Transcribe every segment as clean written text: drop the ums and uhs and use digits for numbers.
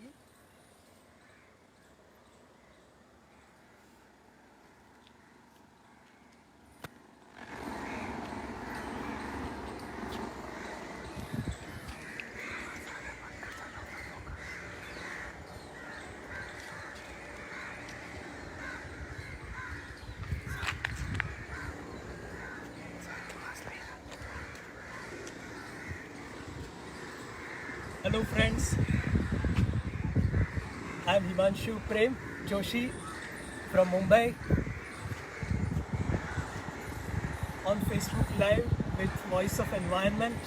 ये? Hello friends, I am Himanshu Prem Joshi from Mumbai on Facebook Live with Voice of Environment.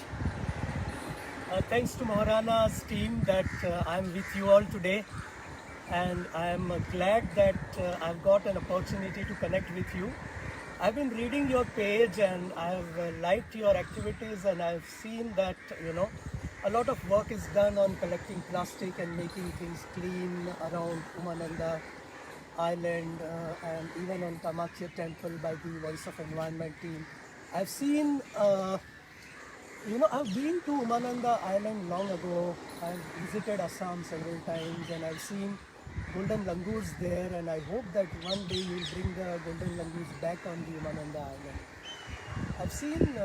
Thanks to Maharana's team that I am with you all today, and I am glad that I've got an opportunity to connect with you. I've been reading your page and I've liked your activities, and I've seen that a lot of work is done on collecting plastic and making things clean around Umananda Island and even on Kamakhya Temple by the Voice of Environment team. I've seen, I've been to Umananda Island long ago. I've visited Assam several times and I've seen golden langurs there, and I hope that one day you'll bring the golden langurs back on the Umananda Island. I've seen,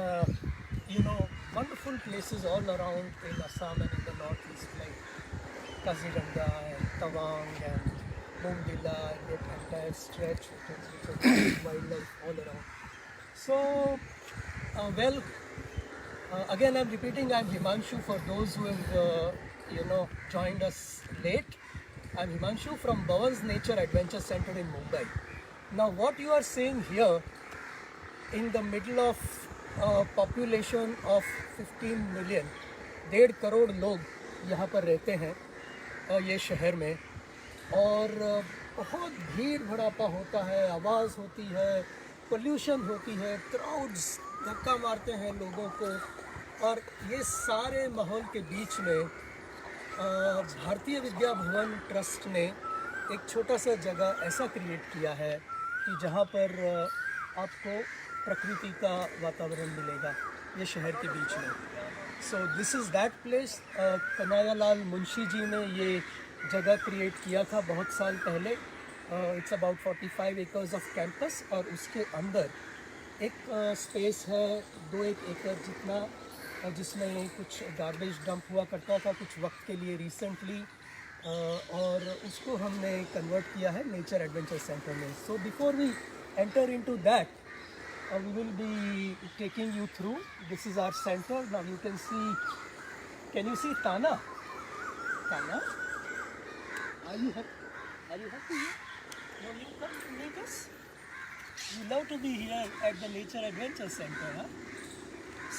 wonderful places all around in Assam and in the northeast, like Kaziranga and Tawang and Mumdila and that entire stretch, which is wildlife all around. So, again, I'm repeating, I'm Himanshu for those who have, joined us late. I'm Himanshu from Bhavan's Nature Adventure Center in Mumbai. Now, what you are seeing here in the middle of a population of 15 million, 1.5 crore लोग यहाँ पर रहते हैं ये शहर में, और बहुत भीड़ भड़ाका होता है, आवाज़ होती है, पोल्यूशन होती है, क्राउड्स धक्का मारते हैं लोगों को, और ये सारे माहौल के बीच में भारतीय विद्या भवन ट्रस्ट ने एक छोटा सा जगह ऐसा क्रिएट किया है कि जहाँ पर आपको प्रकृति का वातावरण मिलेगा ये शहर के बीच में. So this is that place. Kanhaiyalal Munshi ji ने ये जगह क्रिएट किया था बहुत साल पहले. It's about 45 acres of campus, और उसके अंदर एक स्पेस है 2-1 एकड़ जितना, जिसमें कुछ गार्बेज डंप हुआ करता था कुछ वक्त के लिए रिसेंटली, और उसको हमने कन्वर्ट किया है नेचर एडवेंचर सेंटर में. So before we enter into that, we will be taking you through. This is our center. Now you can see, can you see Tana? Tana? Are you happy? Are you happy here? No, you come to meet us? You love to be here at the Nature Adventure Center, huh?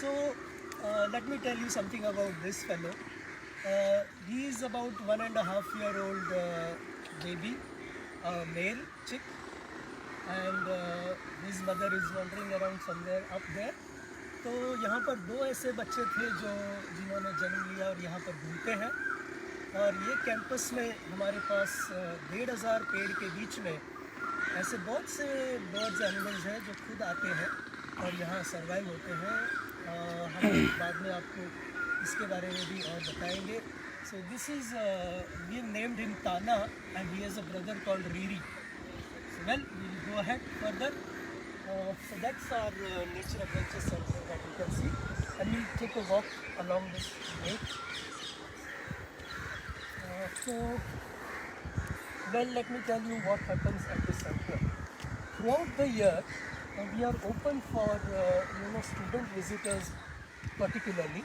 So, let me tell you something about this fellow. He is about 1.5-year-old baby, male chick, and his mother is wandering around somewhere up there. तो यहाँ पर 2 ऐसे बच्चे थे जिन्होंने जन्म लिया और यहाँ पर घूमते हैं, और ये कैंपस में हमारे पास 1,500 पेड़ के बीच में ऐसे बहुत से बर्ड्स एनिमल्स हैं जो खुद आते हैं और यहाँ सर्वाइव होते हैं. हम बाद में आपको इसके बारे में भी और बताएंगे. So this is we named him Tana, and he has a brother called Riri. Well, we'll go ahead further. So that's our Nature Adventure Center that you can see. And we'll take a walk along this lake. Let me tell you what happens at the center. Throughout the year, we are open for student visitors particularly,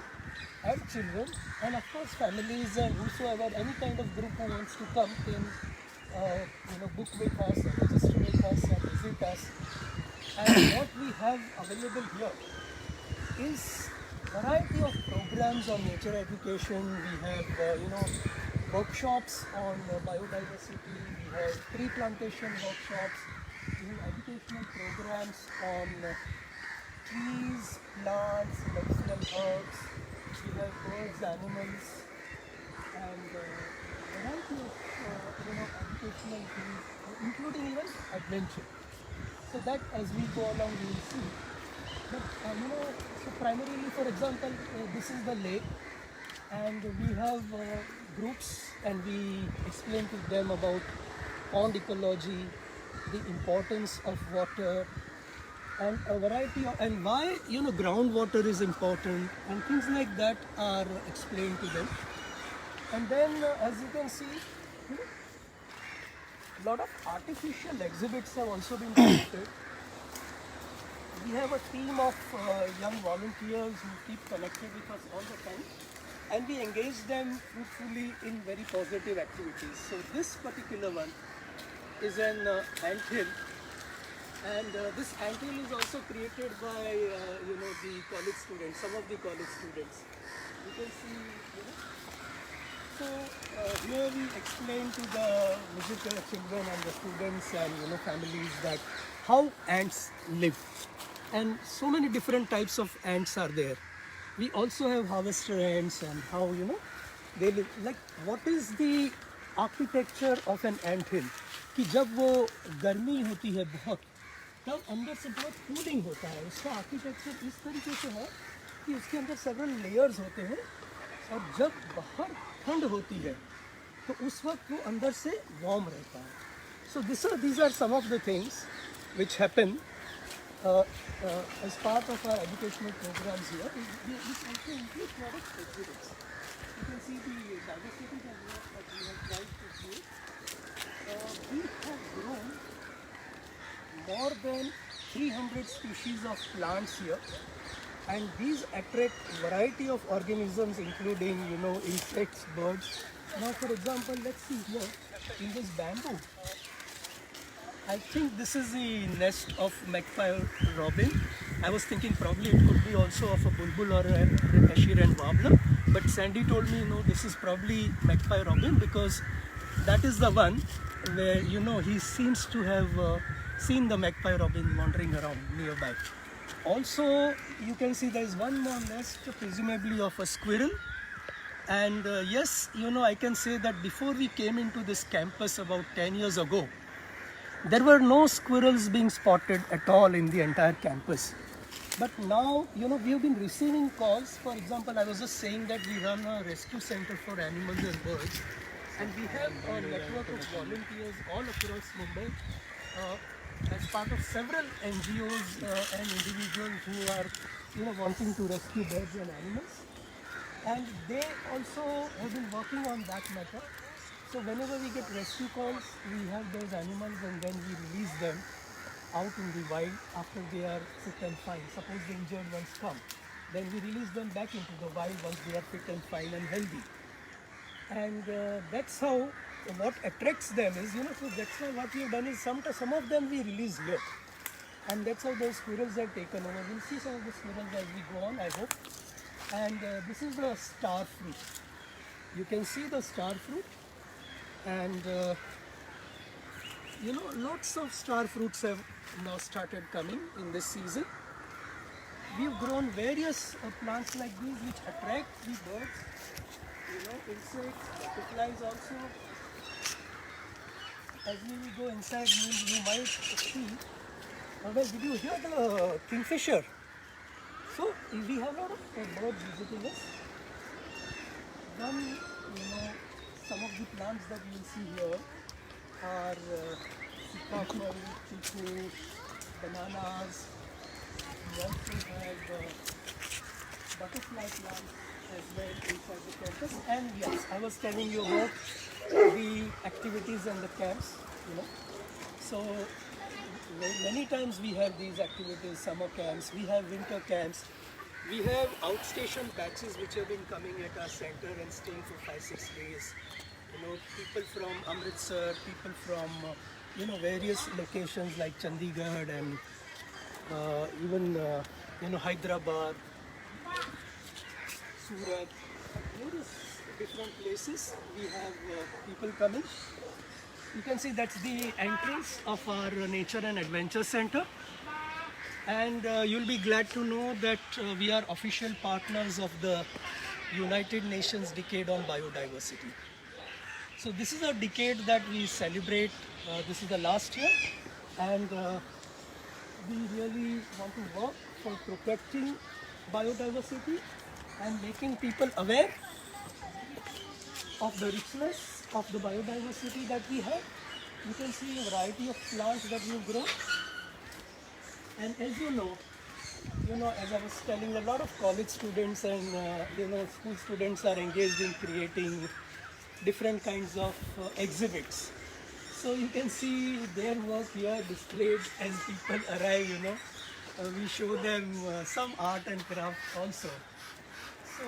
and children, and of course families and whosoever, any kind of group who wants to come can book with us, or register with us, or visit us. And what we have available here is variety of programs on nature education. We have workshops on biodiversity. We have tree plantation workshops. We have educational programs on trees, plants, medicinal herbs. We have birds, animals, and variety of educational things, including even adventure. So that as we go along we will see. But so primarily, for example, this is the lake, and we have groups and we explain to them about pond ecology, the importance of water, and a variety of, and why groundwater is important, and things like that are explained to them. And then as you can see, a lot of artificial exhibits have also been created. We have a team of young volunteers who keep connected with us all the time, and we engage them fruitfully in very positive activities. So this particular one is an anthill, and this anthill is also created by the college students, some of the college students. You can see, so here we explain to the visitor children and the students and families that how ants live, and so many different types of ants are there. We also have harvester ants and how they live. Like what is the architecture of an anthill? कि जब वो गर्मी होती है बहुत, तब अंदर से बहुत कूलिंग होता है. उसका आर्किटेक्चर इस तरीके से है कि उसके अंदर सेवरल लेयर्स होते हैं, और जब बाहर ठंड होती है तो उस वक्त वो अंदर से वार्म रहता है. So these are some of the things which happen as part of our educational programs here. This also includes a lot of exhibits. You can see the diversity that we have tried to create. We have grown more than 300 species of plants here, and these attract variety of organisms including insects, birds. Now for example, let's see here in this bamboo, I think this is the nest of magpie robin. I was thinking probably it could be also of a bulbul or an Assyrian warbler, but Sandy told me no, this is probably magpie robin, because that is the one where he seems to have seen the magpie robin wandering around nearby. Also, you can see there is one more nest, presumably of a squirrel. And yes, I can say that before we came into this campus about 10 years ago, there were no squirrels being spotted at all in the entire campus. But now, we have been receiving calls. For example, I was just saying that we run a rescue center for animals and birds, and we have a network of volunteers all across Mumbai as part of several NGOs and individuals who are wanting to rescue birds and animals. And they also have been working on that matter. So whenever we get rescue calls, we have those animals and then we release them out in the wild after they are fit and fine. Suppose the injured ones come, then we release them back into the wild once they are fit and fine and healthy. And that's how what attracts them is, so that's why what we have done is some of them we release here. And that's how those squirrels are taken over. We'll see some of the squirrels as we go on, I hope. And this is the star fruit. You can see the star fruit. And lots of star fruits have now started coming in this season. We've grown various plants like these which attract the birds, insects, butterflies also. As we will go inside, you might see. Well, did you hear the kingfisher? So we have a lot of birds visiting us. One, some of the plants that you will see here are sitafal, chiku, bananas. We also have butterfly plants as well inside the campus. And yes, I was telling you about the activities and the camps. So many times we have these activities, summer camps, we have winter camps. We have outstation batches which have been coming at our center and staying for 5-6 days. People from Amritsar, people from various locations like Chandigarh and even Hyderabad, Surat, various different places. We have people coming. You can see that's the entrance of our Nature and Adventure Center. And you'll be glad to know that we are official partners of the United Nations Decade on Biodiversity. So this is a decade that we celebrate. This is the last year, and we really want to work for protecting biodiversity and making people aware of the richness of the biodiversity that we have. You can see a variety of plants that we've grown. And as you know, as I was telling, a lot of college students and school students are engaged in creating different kinds of exhibits. So you can see their work here displayed as people arrive. We show them some art and craft also. So,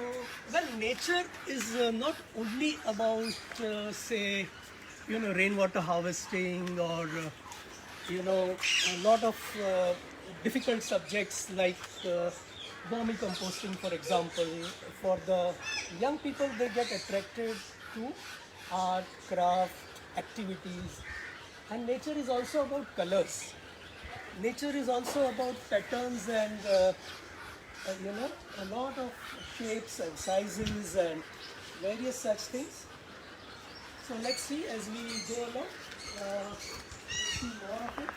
well, nature is not only about, say, rainwater harvesting or, a lot of difficult subjects like vermicomposting, for example. For the young people, they get attracted to art, craft, activities. And nature is also about colors. Nature is also about patterns and a lot of shapes and sizes and various such things. So let's see as we go along, see more of it.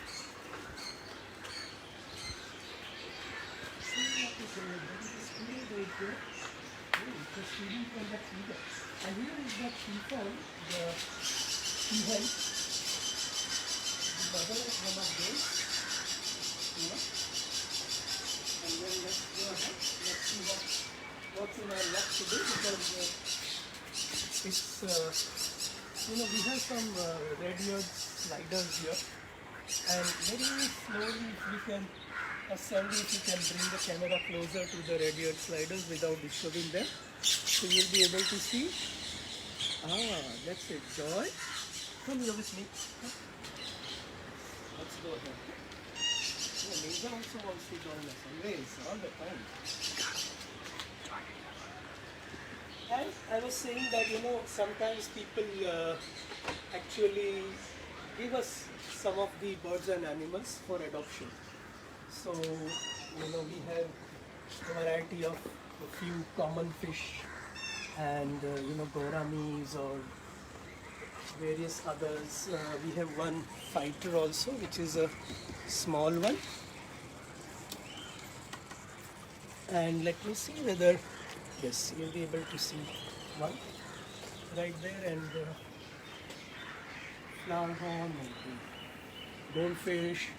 See what is there. There is a squirrel right there. Oh, it's a feeding from the feeder. And here is the peafowl, the peahen. The mother is one of those. And then let's go ahead. Let's see what's in our luck today, because it's we have some red-eared sliders here, and very slowly if we can Sandy, if you can bring the camera closer to the red-eared sliders without disturbing them, so you'll be able to see. That's it, Joy. Come here with me. Let's go ahead. Lisa also wants to join us always, all the time. And I was saying that sometimes people actually give us some of the birds and animals for adoption. So we have a variety of a few common fish and gouramis or various others. We have one fighter also, which is a small one. And let me see whether, yes, you'll be able to see one right there, and flower horn and goldfish.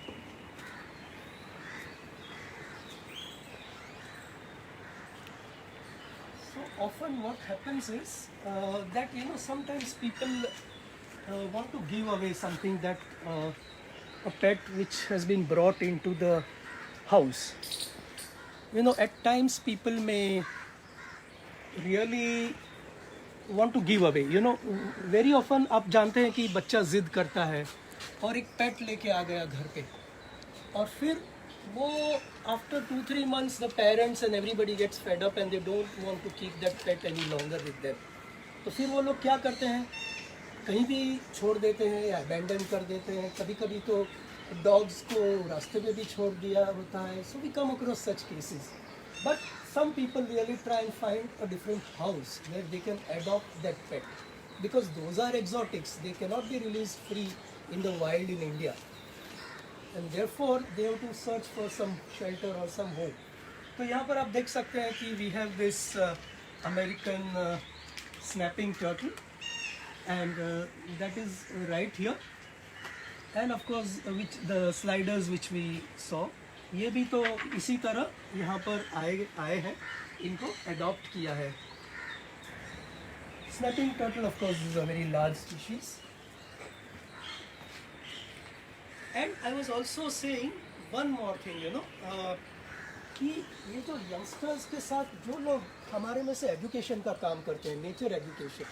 So often what happens is that sometimes people want to give away something that a pet which has been brought into the house. At times people may really want to give away. Very often आप जानते हैं कि बच्चा जिद करता है और एक पेट लेके आ गया घर पे, और फिर वो after 2-3 months the parents and everybody gets fed up and they don't want to keep that pet any longer with them. तो फिर वो लोग क्या करते हैं, कहीं भी छोड़ देते हैं या अबैंडन कर देते हैं. कभी कभी तो डॉग्स को रास्ते में भी छोड़ दिया होता है. So we come across such cases. But some people really try and find a different house where they can adopt that pet, because those are exotics. They cannot be released free in the wild in India, and therefore they have to search for some shelter or some home. तो यहाँ पर आप देख सकते हैं कि we have this American snapping turtle, and that is right here. And of course which the sliders which we saw, ये भी तो इसी तरह यहाँ पर आए हैं, इनको अडॉप्ट किया है. Snapping turtle of course is a very large species. And I was also saying one more thing, कि ये जो यंगस्टर्स के साथ जो लोग हमारे में से एजुकेशन का काम करते हैं, नेचर एजुकेशन,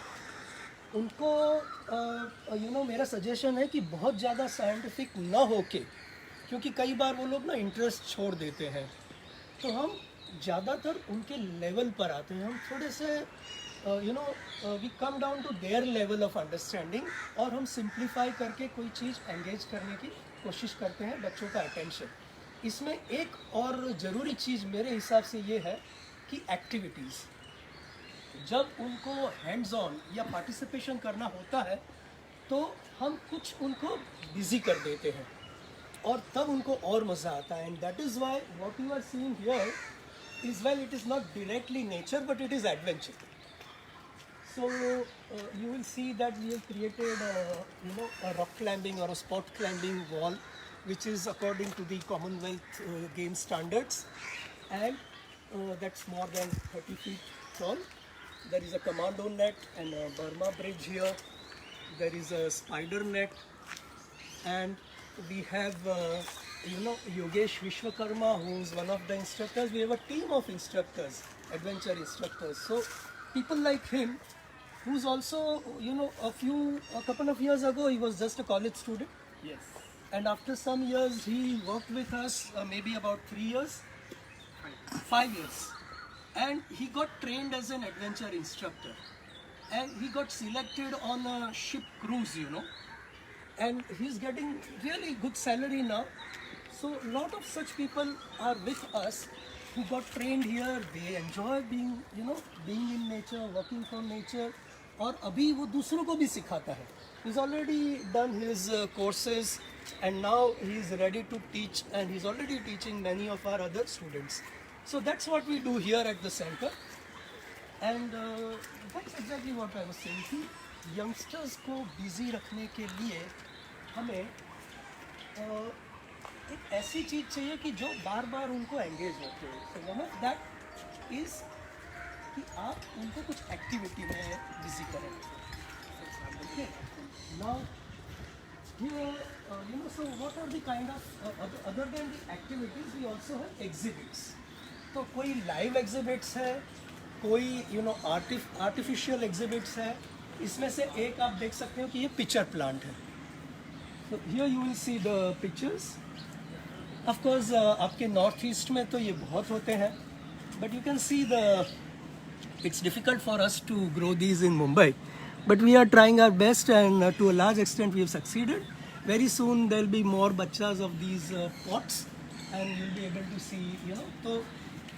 उनको मेरा सजेशन है कि बहुत ज़्यादा साइंटिफिक ना होके, क्योंकि कई बार वो लोग ना इंटरेस्ट छोड़ देते हैं, तो हम ज़्यादातर उनके लेवल पर आते हैं. हम थोड़े से we come down to their level of understanding, और हम सिंप्लीफाई करके कोई चीज़ एंगेज करने की कोशिश करते हैं बच्चों का अटेंशन. इसमें एक और ज़रूरी चीज़ मेरे हिसाब से ये है कि एक्टिविटीज़, जब उनको हैंड्स ऑन या पार्टिसिपेशन करना होता है तो हम कुछ उनको बिजी कर देते हैं, और तब उनको और मज़ा आता है. And that is why what you are seeing here is, well, it is not directly nature but it is adventure. So you will see that we have created a rock climbing or a spot climbing wall, which is according to the Commonwealth game standards, and that's more than 30 feet tall. There is a commando net and a Burma bridge here. There is a spider net, and we have Yogesh Vishwakarma, who is one of the instructors. We have a team of instructors, adventure instructors. So people like him, who's also a couple of years ago he was just a college student. Yes. And after some years he worked with us, maybe about 3 years, 5 years, and he got trained as an adventure instructor, and he got selected on a ship cruise, and he's getting really good salary now. So a lot of such people are with us who got trained here. They enjoy being in nature, working from nature, और अभी वो दूसरों को भी सिखाता है. He's already done his courses, and now he's ready to teach, and he's already teaching many of our other students. So that's what we do here at the center, and that's exactly what I was saying. कि youngsters को busy रखने के लिए हमें एक ऐसी चीज़ चाहिए कि जो बार बार उनको एंगेज होते हो. So one of that is कि आप उनको कुछ एक्टिविटी में बिजी करें. Okay. Now here so what are the kind of other than the activities, we also have exhibits. तो कोई लाइव एग्जिबिट्स है, कोई आर्टिफिशियल एग्जिबिट्स है. इसमें से एक आप देख सकते हो कि ये पिक्चर प्लांट है. तो here you will see the pictures. Of course आपके नॉर्थ ईस्ट में तो ये बहुत होते हैं, but you can see the it's difficult for us to grow these in Mumbai, but we are trying our best, and to a large extent we have succeeded. Very soon there will be more bachas of these pots, and you'll be able to see, तो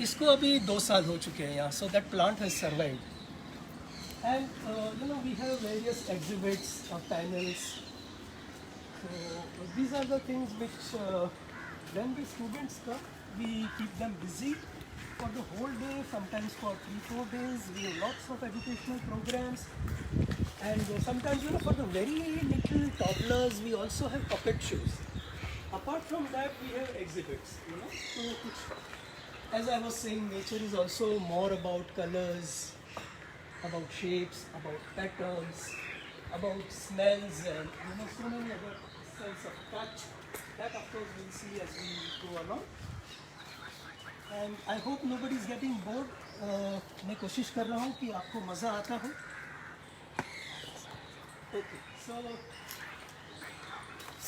इसको अभी 2 साल हो चुके हैं यहाँ. So that plant has survived, and we have various exhibits or panels. So these are the things which when the students come, we keep them busy for the whole day, sometimes for 3-4 days. We have lots of educational programs, and sometimes for the very little toddlers we also have puppet shows. Apart from that, we have exhibits. So as I was saying, nature is also more about colors, about shapes, about patterns, about smells, and so many other sense of touch. That of course we'll see as we go along. And I hope nobody is getting bored. मैं कोशिश कर रहा हूँ कि आपको मज़ा आता हो. Okay, so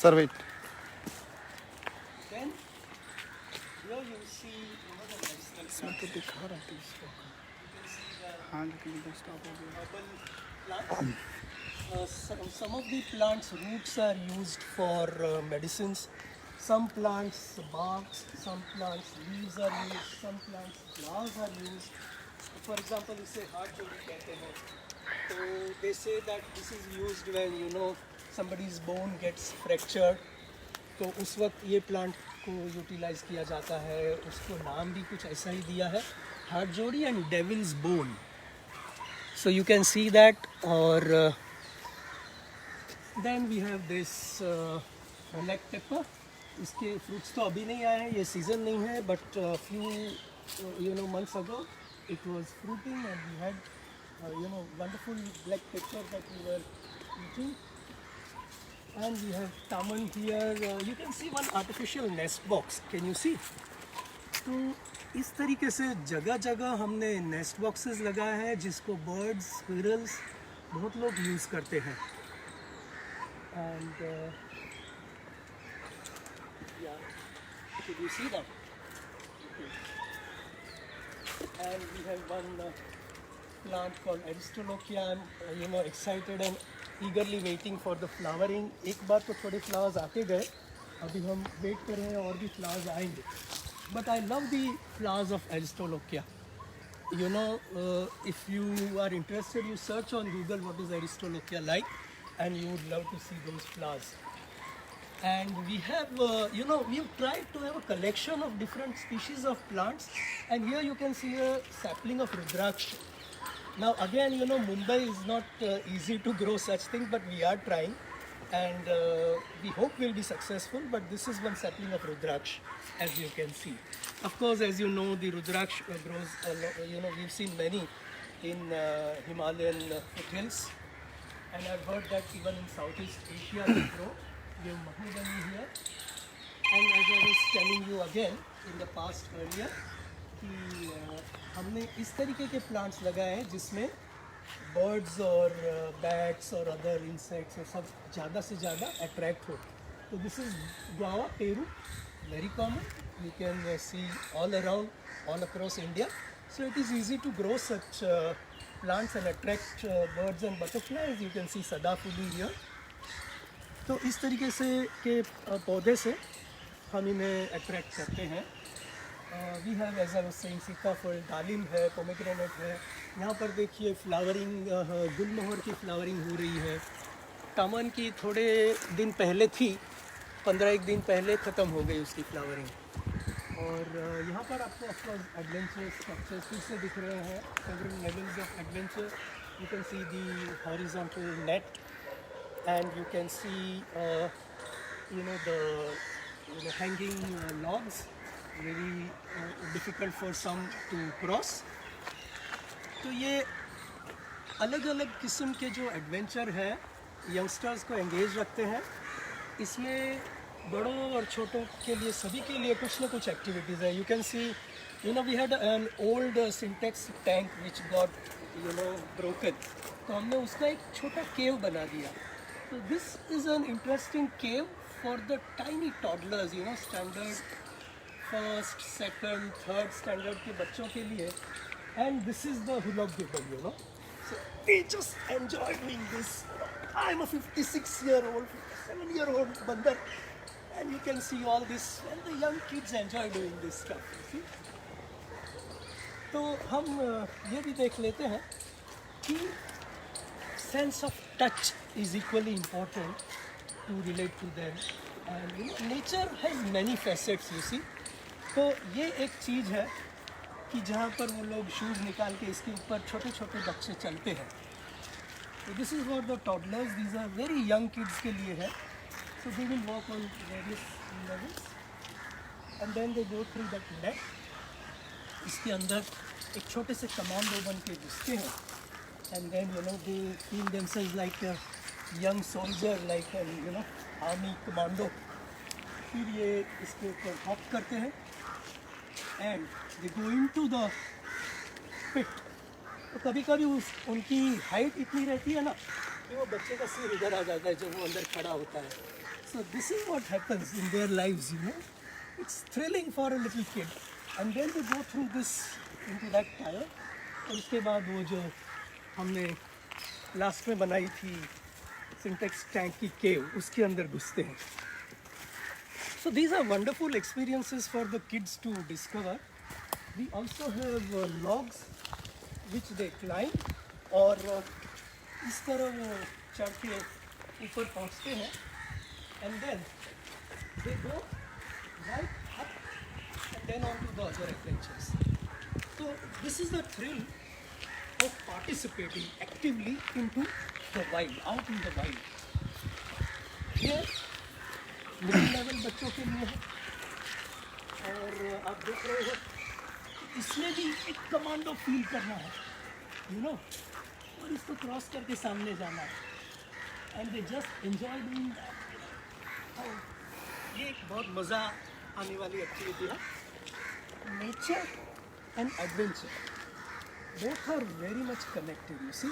Sir, wait. then here you see the medicinal इसमें तो दिखा रहा था इसको. हाँ, लेकिन इधर stop हो गया. herbal plants. Some of the plants' roots are used for medicines. Some plants barks, some plants leaves are used, some plants flowers are used. For example, इसे हाथ जोड़ी कहते हैं. So they say that this is used when somebody's bone gets fractured. तो उस वक्त ये plant को यूटिलाइज किया जाता है. उसको नाम भी कुछ ऐसा ही दिया है, हाथ जोड़ी and devil's bone. So you can see that. और then we have this black pepper. इसके फ्रूट्स तो अभी नहीं आए हैं, ये सीज़न नहीं है, but few months ago it was fruiting, and we had wonderful black pepper that we were eating. And we have tamarind here. You can see one artificial nest box. Can you see? तो इस तरीके से जगह जगह हमने nest boxes लगाए हैं जिसको बर्ड्स, स्क्विरल्स बहुत लोग यूज़ करते हैं. And could you see that? And we have one plant called Aristolochia. I'm excited and eagerly waiting for the flowering. एक बार तो थोड़े flowers आके गए, अभी हम वेट कर रहे हैं और भी flowers आएंगे. But I love the flowers of Aristolochia. If you are interested, you search on Google what is Aristolochia like, and you would love to see those flowers. And we have, we've tried to have a collection of different species of plants. And here you can see a sapling of Rudraksh. Now again, you know, Mumbai is not easy to grow such things, but we are trying, and we hope we'll be successful. But this is one sapling of Rudraksh, as you can see. Of course, as you know, the Rudraksh grows. You know, we've seen many in Himalayan foothills, and I've heard that even in Southeast Asia they grow. We have Mahogany here, and as I was telling you again in the past earlier, कि हमने इस तरीके के plants लगाए हैं जिसमें birds और bats और अदर इंसेक्ट्स और सब ज़्यादा से ज़्यादा अट्रैक्ट हो. तो दिस इज़ गुआवा पेरू, very common. You can see all around all across India. So it is easy to grow such plants and attract birds and butterflies. You can see सदाफुली here. तो इस तरीके से के पौधे से हम इन्हें अट्रैक्ट करते हैं. We have as I was saying सीताफल, दालिम है, पोमेग्रेनेट है. यहाँ पर देखिए फ्लावरिंग, गुलमोहर की फ्लावरिंग हो रही है. कामन की थोड़े दिन पहले थी, 15 दिन पहले ख़त्म हो गई उसकी फ्लावरिंग. और यहाँ पर आपको ऑफकोर्स एडवेंचर स्ट्रक्चर्स फिर से दिख रहे हैं. Several levels of adventure. You can C the horizontal net and you can C you know the hanging logs, very difficult for some to cross. तो ये अलग अलग किस्म के जो एडवेंचर है यंगस्टर्स को एंगेज रखते हैं. इसमें बड़ों और छोटों के लिए, सभी के लिए कुछ ना कुछ एक्टिविटीज़ है. You can see, you know, we had an old Sintex tank which got, you know, broken. तो हमने उसका एक छोटा केव बना दिया. तो this is an interesting cave for the tiny toddlers, you know, standard first, second, third standard के बच्चों के लिए. And this is the hulk gibble, you know. So they just enjoy doing this. I am a 56-year-old, 57-year-old बंदर, and you can see all this, and the young kids enjoy doing this stuff, you see. तो हम ये भी देख लेते हैं कि sense of touch is equally important to relate to them. And you know, nature has many facets, you see. तो ये एक चीज़ है कि जहाँ पर वो लोग शूज़ निकाल के इसके ऊपर छोटे छोटे बच्चे चलते हैं. तो this is for the toddlers. These are very young kids के लिए है. So they will walk on various levels and then they go through that net. इसके अंदर एक छोटे से कमांडो बन के घुसते हैं. And then, you know, they feel themselves like a young soldier, like a, you know, army commando. फिर ये इसके ऊपर हॉप करते हैं and they go into the pit. तो कभी कभी उनकी हाइट इतनी रहती है ना कि वो बच्चे का सिर इधर आ जाता है जब वो अंदर खड़ा होता है. So this is what happens in their lives, you know. It's thrilling for a little kid. And then they go through this into that tire. और उसके बाद वो जो हमने लास्ट में बनाई थी सिंटेक्स टैंक की केव, उसके अंदर घुसते हैं. So these are wonderful experiences for the kids to discover. We also have logs which they climb. और इस तरह वो चढ़ के ऊपर पहुँचते हैं. And then they go right up and then on to the other adventures. So this is the thrill of participating actively into the wild, out in the wild. Here middle level बच्चों के लिए है. और आप देख रहे हो इसमें भी एक कमांडो फील करना है, you know, और इसको क्रॉस करके सामने जाना है. And they just enjoy doing that. ये एक बहुत मज़ा आने वाली एक्टिविटी है. Nature and adventure both are very much connected, you see.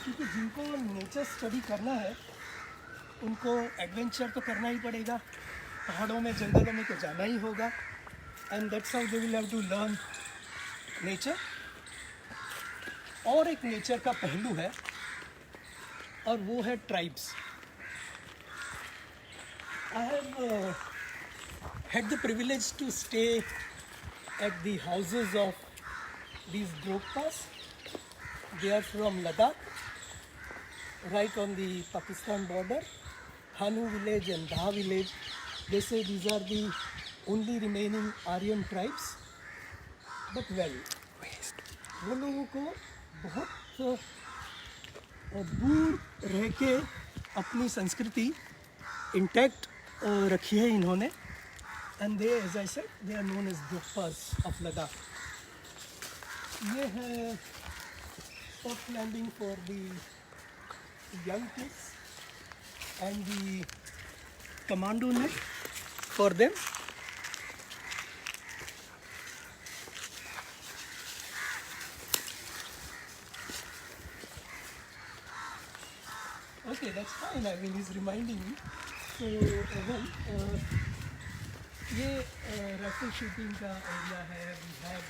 क्योंकि जिनको नेचर स्टडी करना है उनको एडवेंचर तो करना ही पड़ेगा. पहाड़ों में, जंगलों में तो जाना ही होगा. And that's how they will have to learn nature. और एक नेचर का पहलू है और वो है tribes. I have had the privilege to stay at the houses of these Drokpas. They are from Ladakh, right on the Pakistan border. Hanu village and Dha village. They say these are the only remaining Aryan tribes. But well, वो लोगों को बहुत दूर रह के अपनी संस्कृति intact रखी है इन्होंने. And they, as I said, they are known as दुप्पास ऑफ लद्दाख. ये है soft landing for the young kids and the commando net for them. Okay, that's fine. I mean, he's reminding me. So, ये rifle shooting का area है. We have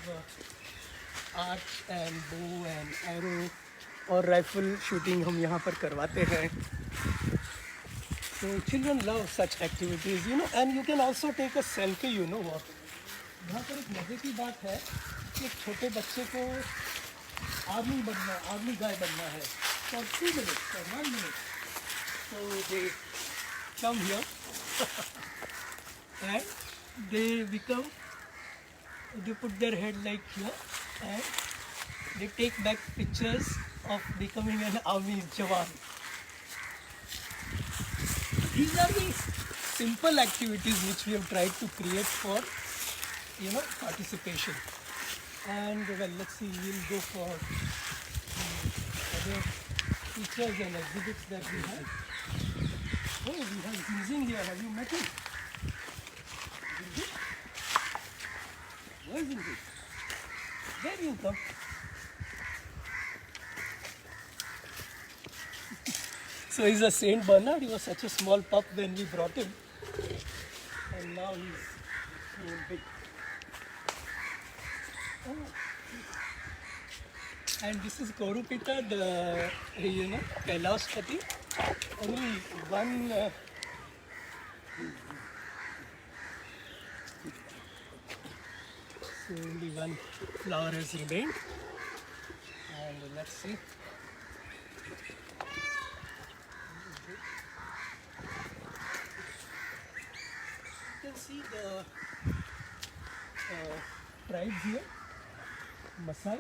arch and bow and arrow, और rifle shooting हम यहाँ पर करवाते हैं. So children love such activities, you know, and you can also take a selfie, you know what. यहाँ पर एक मज़े की बात है कि एक छोटे बच्चे को आर्मी गाय बनना है for 2 minutes, for 1 minute. So they come here and they put their head like here and they take back pictures of becoming an army jawan. These are the simple activities which we have tried to create for, you know, participation. And well, let's see, we'll go for other features and exhibits that we have. Oh, we have Zinzing here. Have you met him? Zinzing? Where is Zinzing? There you come. So he's a Saint Bernard. He was such a small pup when we brought him, and now he's grown big. Oh. And this is Korupita, the Kailashpati. Only one. So only one flower has remained, and let's see. You can see the tribes here, Maasai.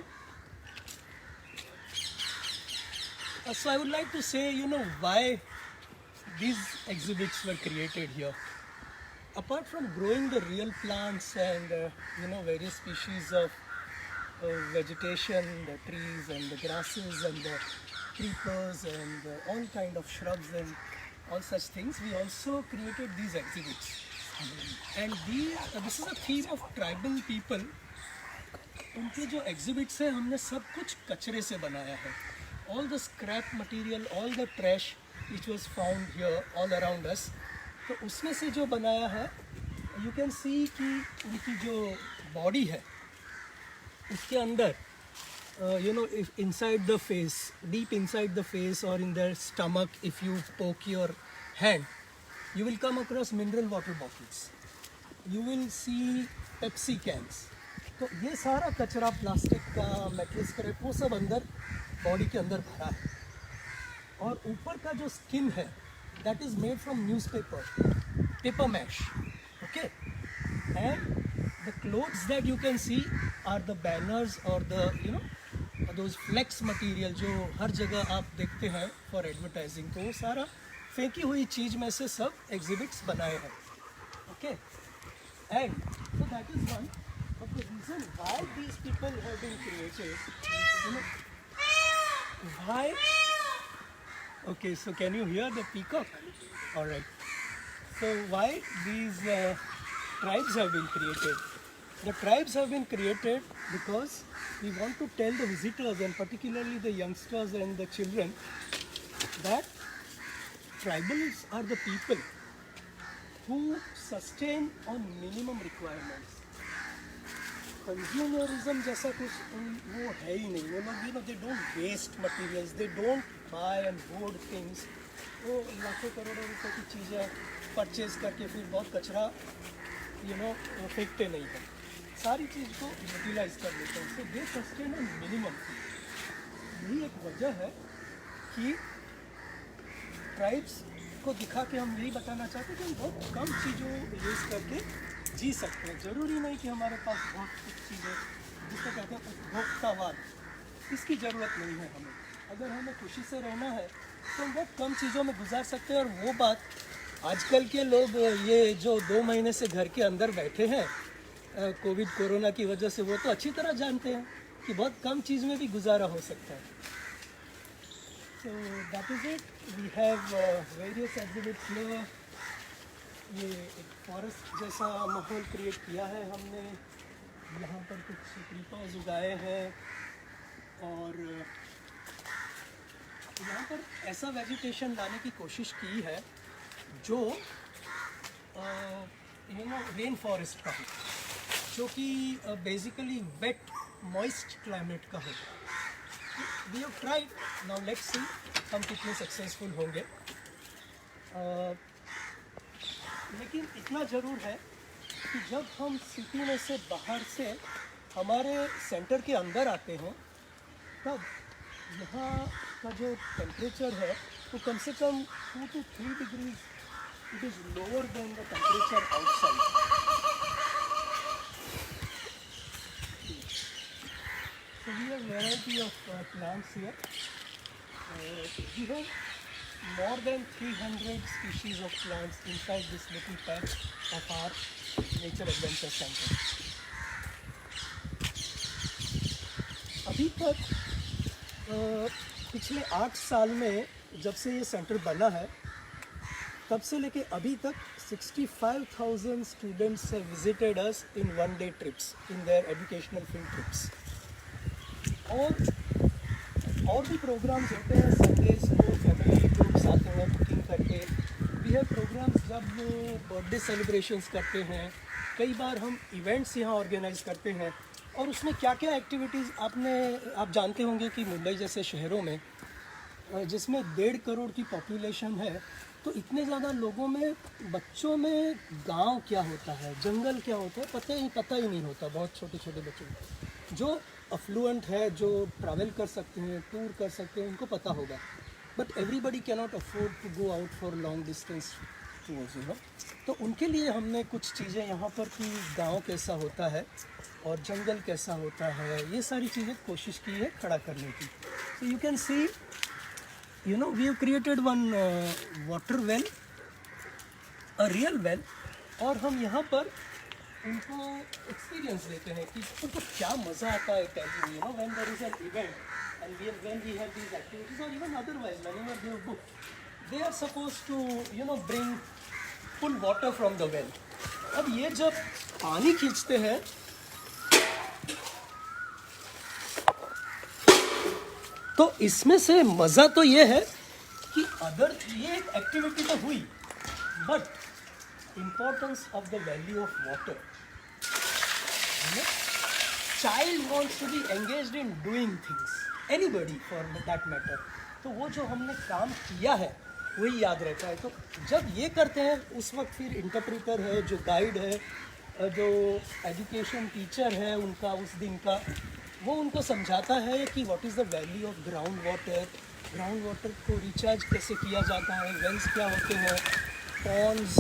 So I would like to say, you know, why these exhibits were created here. Apart from growing the real plants and various species of vegetation, the trees and the grasses and the creepers and all kind of shrubs and all such things, we also created these exhibits. And this is a theme of tribal people. उनके जो exhibits हैं हमने सब कुछ कचरे से बनाया है. All the scrap material, all the trash which was found here all around us, तो उसमें से जो बनाया है, you can see कि उनकी जो body है उसके अंदर if inside the face, deep inside the face or in their stomach, if you poke your hand, you will come across mineral water bottles. You will see Pepsi cans. तो ये सारा कचरा प्लास्टिक का, metal scrap, वो सब अंदर body के अंदर भरा है. और ऊपर का जो स्किन है, that is made from newspaper, paper mash. Okay, and the clothes that you can see are the banners or the those flex material जो हर जगह आप देखते हैं for advertising. तो वो सारा फेंकी हुई चीज़ में से सब exhibits बनाए हैं. Okay, and so that is one of the reason why these people have been created. Why? Okay, so can you hear the peacock? All right. So why these tribes have been created? The tribes have been created because we want to tell the visitors and particularly the youngsters and the children that tribals are the people who sustain on minimum requirements. Consumerism जैसा कुछ वो है ही नहीं. वो लोग they don't waste materials, they don't buy and hoard things. वो लाखों करोड़ों रुपए की चीज़ें परचेज करके फिर बहुत कचरा फेंकते नहीं हैं. सारी चीज़ को यूटिलाइज कर लेते हैं. So they sustain on minimum. यही एक वजह है कि ट्राइब्स को दिखा के हम यही बताना चाहते हैं कि हम बहुत कम चीज़ों यूज़ करके जी सकते हैं. ज़रूरी नहीं कि हमारे पास बहुत कुछ चीज़ें, जिसको कहते हैं उपभोक्तावाद. इसकी ज़रूरत नहीं है हमें। अगर हमें खुशी से रहना है तो हम बहुत कम चीज़ों में गुजार सकते हैं। और वो बात आजकल के लोग ये जो 2 महीने से घर के अंदर बैठे हैं कोविड कोरोना की वजह से, वो तो अच्छी तरह जानते हैं कि बहुत कम चीज़ में भी गुजारा हो सकता है। So that is it. We have various exhibits here. ये एक फॉरेस्ट जैसा माहौल क्रिएट किया है हमने। यहाँ पर कुछ क्रीपर्स उगाए हैं और यहाँ पर ऐसा वेजिटेशन लाने की कोशिश की है जो रेन फॉरेस्ट का हो, जो कि बेसिकली वेट मॉइस्ट क्लाइमेट का हो। We have tried, now let's see हम कितने सक्सेसफुल होंगे। लेकिन इतना ज़रूर है कि जब हम सिटी में से बाहर से हमारे सेंटर के अंदर आते हैं तब यहाँ का जो टेम्परेचर है वो कम से कम 2 to 3 degree it is lower than the temperature outside. So we have variety of plants here. We have more than 300 species of plants inside this little patch of our Nature Adventure Center. अभी तक पिछले 8 साल में जब से ये centre बना है तब से लेके अभी तक 65,000 students have visited us in one-day trips, in their educational field trips. और भी प्रोग्राम्स होते हैं संडेज को, फैमिली ग्रुप्स आते हैं कुकिंग करके। वी हैव प्रोग्राम्स जब बर्थडे सेलिब्रेशंस करते हैं, कई बार हम इवेंट्स यहाँ ऑर्गेनाइज करते हैं। और उसमें क्या क्या एक्टिविटीज़ आप जानते होंगे कि मुंबई जैसे शहरों में जिसमें 1.5 करोड़ की पॉपुलेशन है, तो इतने ज़्यादा लोगों में, बच्चों में गांव क्या होता है, जंगल क्या होता है पता ही नहीं होता। बहुत छोटे छोटे बच्चों जो अफ्लुएंट है, जो ट्रैवल कर सकते हैं, टूर कर सकते हैं, उनको पता होगा। But everybody can not afford to go out for long distance tours, you know. तो उनके लिए हमने कुछ चीज़ें यहाँ पर कि गांव कैसा होता है और जंगल कैसा होता है, ये सारी चीज़ें कोशिश की है खड़ा करने की। So you can C, you know, we have created one water well, a real well, और हम यहाँ पर उनको एक्सपीरियंस लेते हैं कि उनको क्या मज़ा आता है telling, you know, when there is an event and when we have these activities or even otherwise whenever they are booked, they are supposed to, you know, bring full water from the well. अब ये जब पानी खींचते हैं तो इसमें से मज़ा तो ये है कि ये एक एक्टिविटी तो हुई, but importance of the value of water. Child wants to be engaged in doing things, anybody for that matter. तो वो जो हमने काम किया है वही याद रहता है। तो जब ये करते हैं उस वक्त फिर इंटरप्रेटर है, जो गाइड है, जो एजुकेशन टीचर है उनका उस दिन का, वो उनको समझाता है कि what is the value of ground water को रिचार्ज कैसे किया जाता है, वेल्स क्या होते हैं, पॉन्ड्स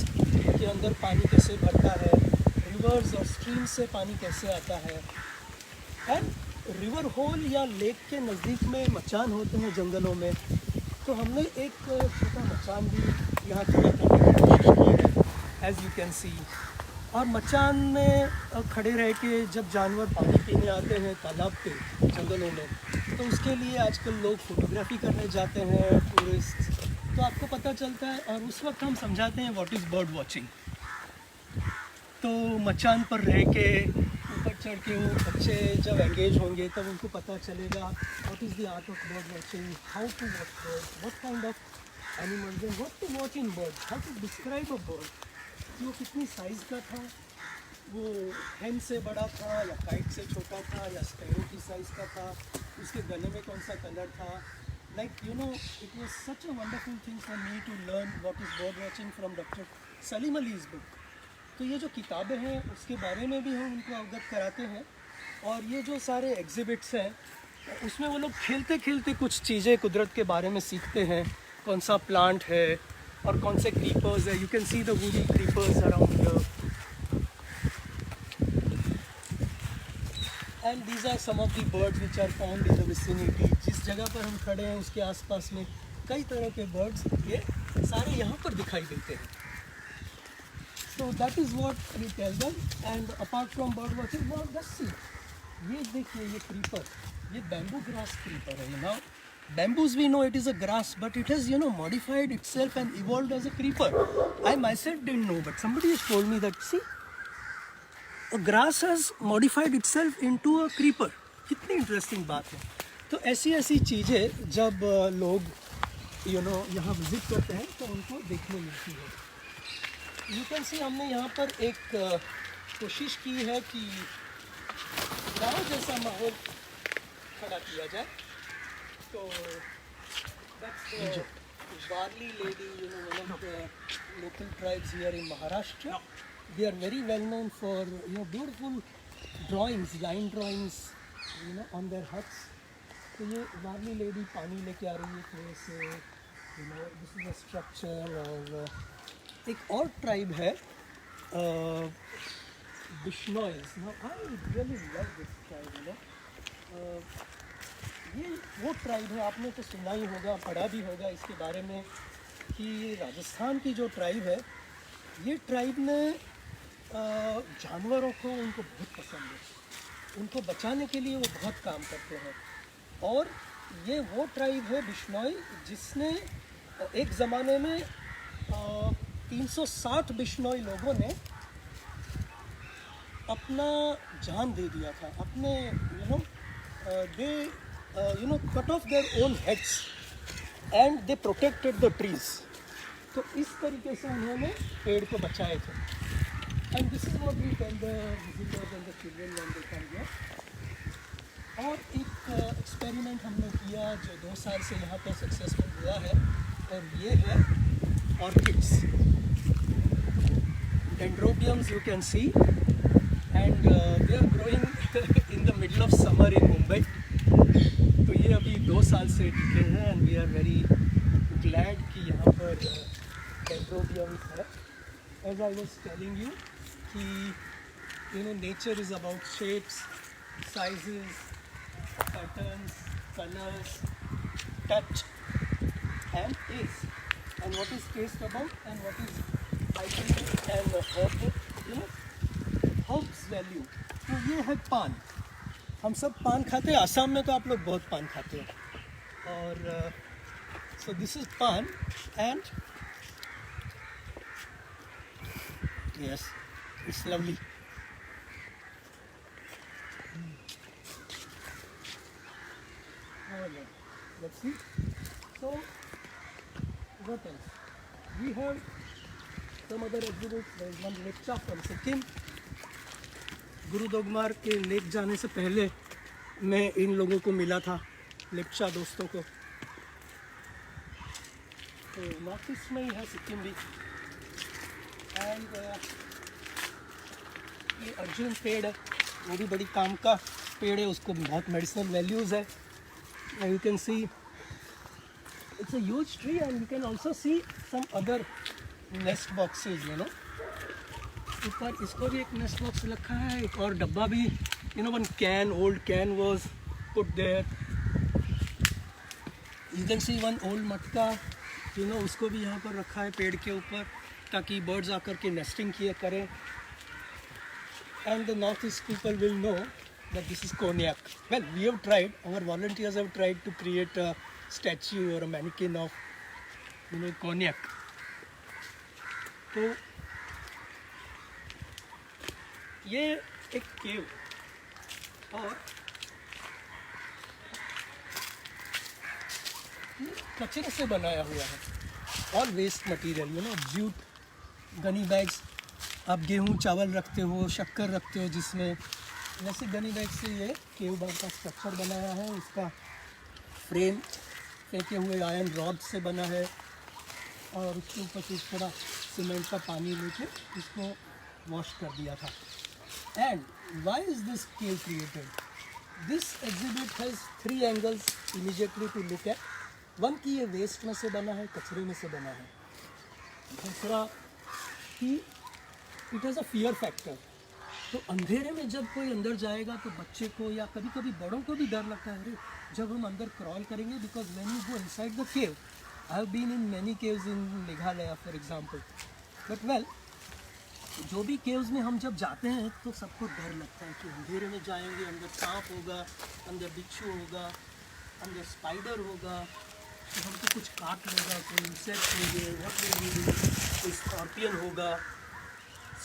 के अंदर पानी कैसे भरता है, रिवर्स और स्ट्रीम से पानी कैसे आता है। एंड रिवर होल या लेक के नज़दीक में मचान होते हैं जंगलों में, तो हमने एक छोटा मचान भी यहाँ खड़ा करने की कोशिश की है, एज यू कैन सी। और मचान में खड़े रह के जब जानवर पानी पीने आते हैं तालाब पे जंगलों में, तो उसके लिए आजकल लोग फोटोग्राफी करने जाते हैं, टूरिस्ट, तो आपको पता चलता है। और उस वक्त हम समझाते हैं व्हाट इज़ बर्ड वॉचिंग। तो मचान पर रह के ऊपर चढ़ के वो बच्चे जब एंगेज होंगे तब उनको पता चलेगा what is the art of bird watching, how to watch bird, what kind of animals and what to watch in bird, how to describe a bird, वो कितनी साइज़ का था, वो हैन से बड़ा था या काइट से छोटा था या स्पैरो की साइज़ का था, उसके गले में कौन सा कलर था। Like you know, it was such a wonderful thing for me to learn what is bird watching from doctor Salim Ali's book. तो ये जो किताबें हैं उसके बारे में भी हम उनको अवगत कराते हैं। और ये जो सारे एग्जिबिट्स हैं उसमें वो लोग खेलते खेलते कुछ चीज़ें कुदरत के बारे में सीखते हैं, कौन सा प्लांट है और कौन से क्रीपर्स है। You can see the woody creepers around here. And these are some of the birds which are found in the vicinity. जिस जगह पर हम खड़े हैं उसके आसपास में कई तरह के बर्ड्स ये सारे यहाँ पर दिखाई देते हैं। So that is what we tell them. And apart from bird watching what the sea, ये देखिए ये क्रीपर, ये बैम्बू ग्रास क्रीपर है। Now bamboos we know it is a grass, but it has modified itself and evolved as a creeper. I myself didn't know, but somebody has told me that see, a grass has modified itself into a creeper. कितनी interesting बात है। तो ऐसी ऐसी चीज़ें जब लोग यहाँ विजिट करते हैं तो उनको देखने मिलती है। यू कैन सी हमने यहाँ पर एक कोशिश की है कि गाँव जैसा माहौल खड़ा किया जाए। So that's the Varli lady, one of the local tribes here in Maharashtra. They are very well known for beautiful drawings, line drawings, on their huts. तो ये Varli lady पानी लेके आ रही है कुएं से, this is a structure। और एक और tribe है Bishnois. Now I really love this tribe, ये वो ट्राइब है, आपने तो सुना ही होगा, पढ़ा भी होगा इसके बारे में कि राजस्थान की जो ट्राइब है, ये ट्राइब में जानवरों को उनको बहुत पसंद है, उनको बचाने के लिए वो बहुत काम करते हैं। और ये वो ट्राइब है बिश्नोई जिसने एक ज़माने में 360 बिश्नोई लोगों ने अपना जान दे दिया था, अपने दे cut off their own heads and they protected the trees। तो इस तरीके से उन्होंने पेड़ को बचाए थे। and this is what we tell the visitors and the children when they come here। और एक एक्सपेरिमेंट हमने किया जो 2 साल से यहाँ पर सक्सेसफुल हुआ है, और ये है orchids, dendrobiums you can see, and they are growing in the middle of summer in Mumbai. तो ये अभी 2 साल से टिके हैं and we are very glad कि यहाँ पर डेंड्रोबियम्स है। As I was telling you कि nature is about shapes, sizes, patterns, colours, touch and taste. And what is taste about and what is hygiene and herbs value. तो ये है पान, हम सब पान खाते हैं, आसाम में तो आप लोग बहुत पान खाते हैं। और सो दिस इज पान and yes it's lovely. Let's see. So what else? We have some other exhibits. There is one lecture from Sikkim। गुरु दोगमार के लेक जाने से पहले मैं इन लोगों को मिला था, लेप्चा दोस्तों को। तो नॉर्थ ईस्ट में ही है सिक्किम भी। एंड ये अर्जुन पेड़ है, वो भी बड़ी काम का पेड़ है, उसको बहुत मेडिसिनल वैल्यूज़ है। You can see it's a huge tree and you can also see some other nest boxes. ऊपर इसको भी एक नेस्ट बॉक्स रखा है, एक और डब्बा भी, one can, old can was put there. You can see one old मटका, उसको भी यहाँ पर रखा है पेड़ के ऊपर, ताकि बर्ड्स आकर के नेस्टिंग किए करें। And the north east people will know that this is Konyak. Well we have tried, our volunteers have tried to create a statue or a mannequin of कोनियाक। तो ये एक केव और कचरे से बनाया हुआ है, all waste material, jute, gunny bags. आप गेहूँ चावल रखते हो, शक्कर रखते हो जिसमें, वैसे गनी बैग से ये केव बैग का स्ट्रक्चर बनाया है। उसका फ्रेम फेंके हुए आयरन रॉड से बना है, और उसके ऊपर से थोड़ा सीमेंट का पानी लेके इसको वॉश कर दिया था। And why is this cave created? This exhibit has 3 angles immediately to look at। One कि ये वेस्ट में से बना है, कचरे में से बना है। दूसरा कि it has a fear factor। तो अंधेरे में जब कोई अंदर जाएगा तो बच्चे को या कभी कभी बड़ों को भी डर लगता है, अरे जब हम अंदर क्रॉल करेंगे, because when you go inside the cave, I have been in many caves in Meghalaya for example, but well जो भी केव्स में हम जब जाते हैं तो सबको डर लगता है कि अंधेरे में जाएंगे, अंदर सांप होगा, अंदर बिच्छू होगा, अंदर स्पाइडर होगा, तो हमको कुछ काट लेगा, कोई इंसेक्ट होंगे, व्हाट विल वी डू, कोई स्कॉर्पियन होगा।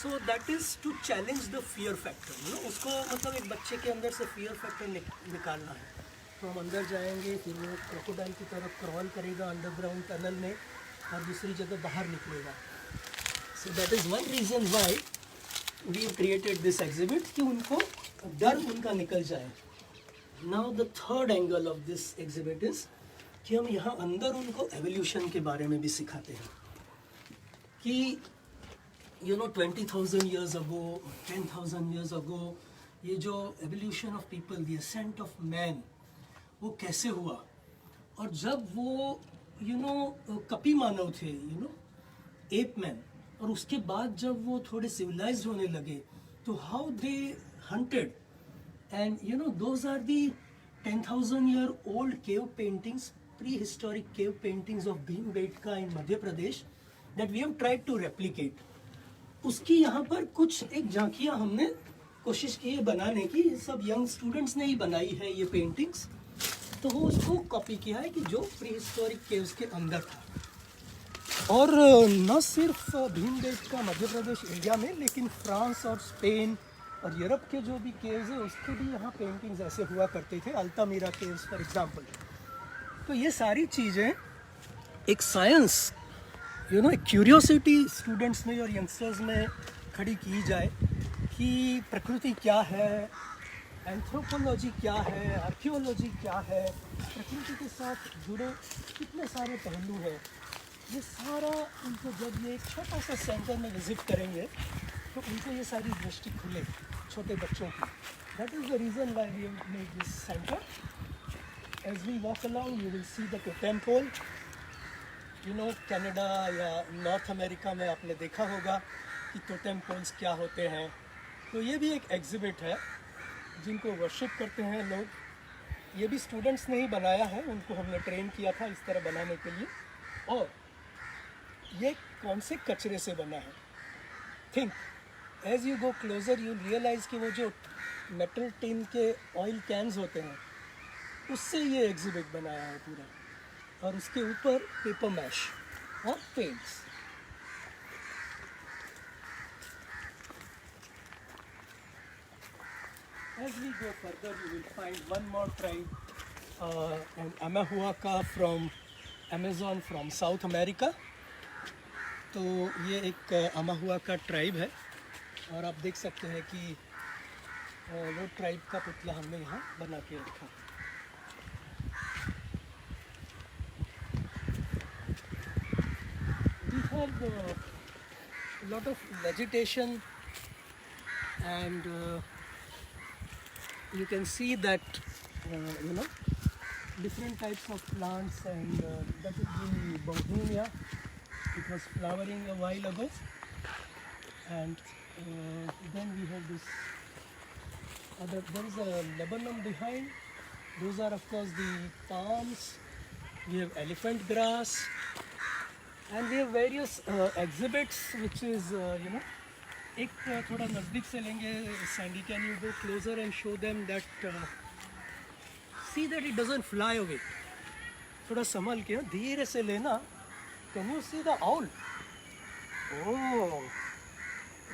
So that is to challenge the fear factor, you know, उसको मतलब एक बच्चे के अंदर से फियर फैक्टर निकालना है। तो हम अंदर जाएंगे, फिर वो क्रोकोडाइल की तरफ क्रॉल करेगा अंडरग्राउंड टनल में और दूसरी जगह बाहर निकलेगा। So that is one reason why we created this exhibit, कि उनको डर उनका निकल जाए। Now the third angle of this exhibit is कि हम यहाँ अंदर उनको एवोल्यूशन के बारे में भी सिखाते हैं कि you know 20,000 years ago, 10,000 years ago, ये जो evolution of people, the ascent of man, वो कैसे हुआ। और जब वो you know कपी मानव थे, you know ape man, और उसके बाद जब वो थोड़े civilized होने लगे, तो how they hunted, and you know those are the 10,000-year-old cave paintings, prehistoric cave paintings of Bhimbetka in Madhya Pradesh that we have tried to replicate. उसकी यहाँ पर कुछ एक झांकियाँ हमने कोशिश की है बनाने की, सब यंग स्टूडेंट्स ने ही बनाई है ये पेंटिंग्स। तो वो उसको कॉपी किया है कि जो प्री हिस्टोरिक केव्स के अंदर था। और न सिर्फ भीमबेटका मध्य प्रदेश इंडिया में, लेकिन फ्रांस और स्पेन और यूरोप के जो भी केव्स हैं उसके भी यहाँ पेंटिंग्स ऐसे हुआ करते थे, अल्तामीरा केव्स फॉर एग्जांपल। तो ये सारी चीज़ें एक साइंस, यू नो, एक क्यूरियोसिटी स्टूडेंट्स में और यंगस्टर्स में खड़ी की जाए कि प्रकृति क्या है, एंथ्रोपोलॉजी क्या है, आर्कियोलॉजी क्या है, प्रकृति के साथ जुड़े कितने सारे पहलू हैं। ये सारा उनको जब ये एक छोटा सा सेंटर में विज़िट करेंगे तो उनको ये सारी दृष्टि खुले, छोटे बच्चों की। That is the reason why we made this centre. As we walk along you will see the totem pole. You know Canada या नॉर्थ अमेरिका में आपने देखा होगा कि टोटेम पोल्स क्या होते हैं। तो ये भी एक एग्जिबिट है जिनको वर्शिप करते हैं लोग। ये भी स्टूडेंट्स ने ही बनाया है, उनको हमने ट्रेन किया था इस तरह बनाने के लिए। और ये कौन से कचरे से बना है, think as you go closer you realise कि वो जो मेटल टिन के ऑयल कैन्स होते हैं उससे ये एग्जिबिट बनाया है पूरा, और उसके ऊपर पेपर मैश और paints. As we go further, you will find one more tribe, an Amahuaca from Amazon from South America. तो ये एक Amahuaca ट्राइब है, और आप देख सकते हैं कि वो ट्राइब का पुतला हमने यहाँ बना के रखा। We have a lot of vegetation, and you can see that you know different types of plants, and that is the Bauhinia. It was flowering a while ago, and then we have this other. There is a Lebanon behind. Those are of course the palms. We have elephant grass, and we have various exhibits, which is you know, एक थोड़ा नज़दीक से लेंगे। Sandy, can you go closer and show them that see that it doesn't fly away? थोड़ा संभल के, धीरे से लेना। Can you see the owl? Oh,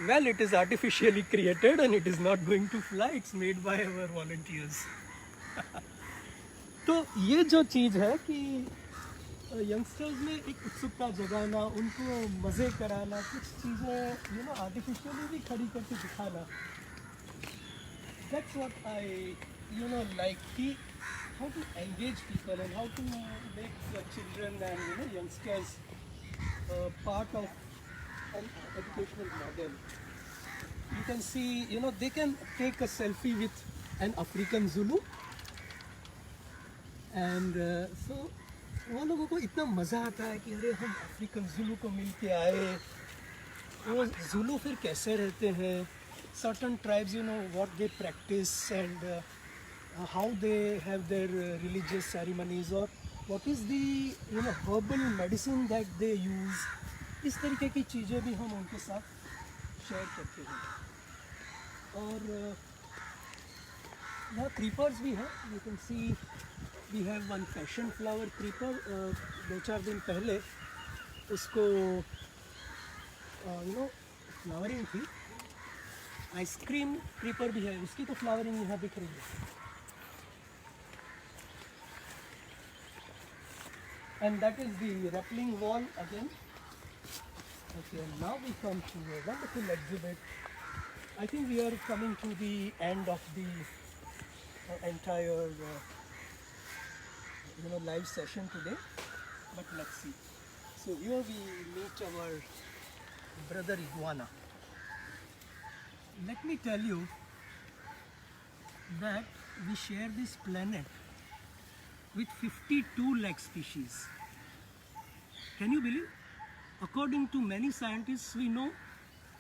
well, it is artificially created and it is not going to fly. It's made by our volunteers. तो ये जो चीज़ है कि यंगस्टर्स में एक उत्सुकता जगाना, उनको मज़े कराना, कुछ चीज़ें यू नो आर्टिफिशियली भी खड़ी करके दिखाना। That's what I you know like, कि how to engage people and how to make the children and you know youngsters part of an educational model. You can see, you know, they can take a selfie with an African Zulu, and so वो लोगों को इतना मज़ा आता है कि अरे हम अफ्रीकन ज़ुलू को मिल के आए, वो ज़ुलू फिर कैसे रहते हैं, certain tribes, you know, what they practice and how they have their religious ceremonies, or what is the, you know, herbal medicine that they use. इस तरीके की चीज़ें भी हम उनके साथ शेयर करते हैं. और यहाँ क्रीपर्स भी हैं. You can see we have one passion flower creeper. 2-4 दिन पहले उसको यू नो फ्लावरिंग थी. आइसक्रीम क्रीपर भी है, उसकी तो फ्लावरिंग यहाँ दिख रही है. And that is the rappling wall again. Okay, and now we come to a wonderful exhibit. I think we are coming to the end of the entire you know, live session today. But let's see. So here we meet our brother iguana. Let me tell you that we share this planet with 52 lakh species. Can you believe? According to many scientists, we know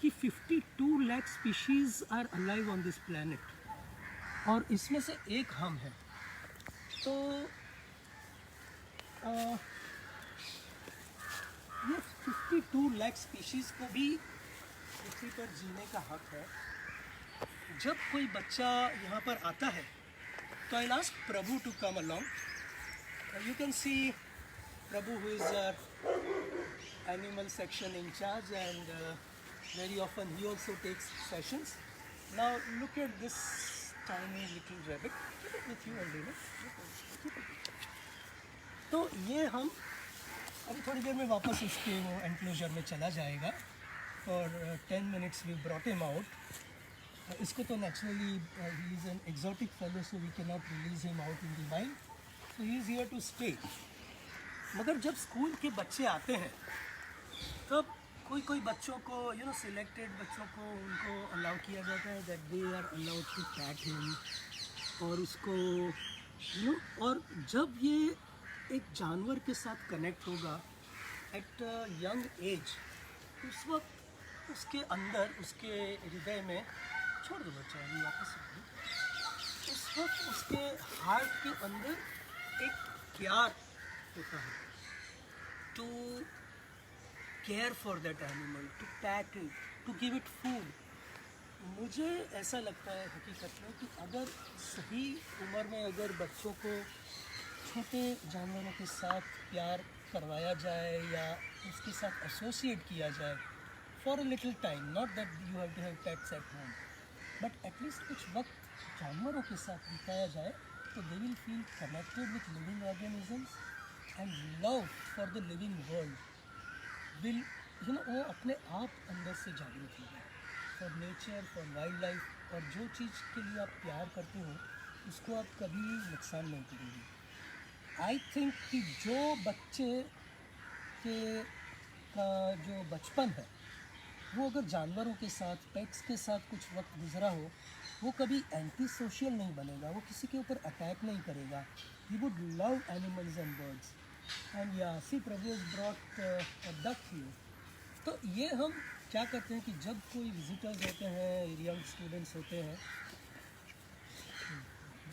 कि 52 lakh species are alive on this planet. और इसमें से एक हम हैं. तो ये 52 lakh species को भी पृथ्वी पर जीने का हक है. जब कोई बच्चा यहाँ पर आता है तो I ask Prabhu to come along. You can see Prabhu who is animal section incharge and very often he also takes sessions. Now look at this tiny little rabbit. Keep it with you only, no? Keep it. तो ये हम अभी थोड़ी देर में वापस उसके वो enclosure में चला जाएगा. For 10 minutes we brought him out. इसको तो naturally he is an exotic fellow, so we cannot release him out in the wild. So he is here to stay. मगर जब स्कूल के बच्चे आते हैं तब कोई बच्चों को यू नो सिलेक्टेड बच्चों को उनको अलाउ किया जाता है that they are allowed to pat him और उसको यू नो. और जब ये एक जानवर के साथ कनेक्ट होगा एट यंग एज, उस वक्त उसके अंदर उसके हृदय में छोड़ दो बच्चा अभी वापस आ जाओ. उस वक्त उसके हार्ट के अंदर एक प्यार होता है to care for that animal, to pat it, to give it food. मुझे ऐसा लगता है हकीकत में कि अगर सही उम्र में अगर बच्चों को छोटे जानवरों के साथ प्यार करवाया जाए या उसके साथ एसोसिएट किया जाए for a little time, not that you have to have pets at home, but at least कुछ वक्त जानवरों के साथ बिताया जाए तो they will feel connected with living organisms and love for the living world will you know. वो अपने आप अंदर से जागरूक होगा for nature, for wildlife. और जो चीज़ के लिए आप प्यार करते हो उसको आप कभी नुकसान नहीं करोगे. आई थिंक कि जो बच्चे के का जो बचपन है वो अगर जानवरों के साथ, पेट्स के साथ कुछ वक्त गुजरा हो, वो कभी एंटी सोशल नहीं बनेगा, वो किसी के ऊपर अटैक नहीं करेगा. He would love animals and birds. And या सी प्रभु ब्रॉट अ डक हियर. तो ये हम क्या करते हैं कि जब कोई विजिटर्स होते हैं, यंग स्टूडेंट्स होते हैं,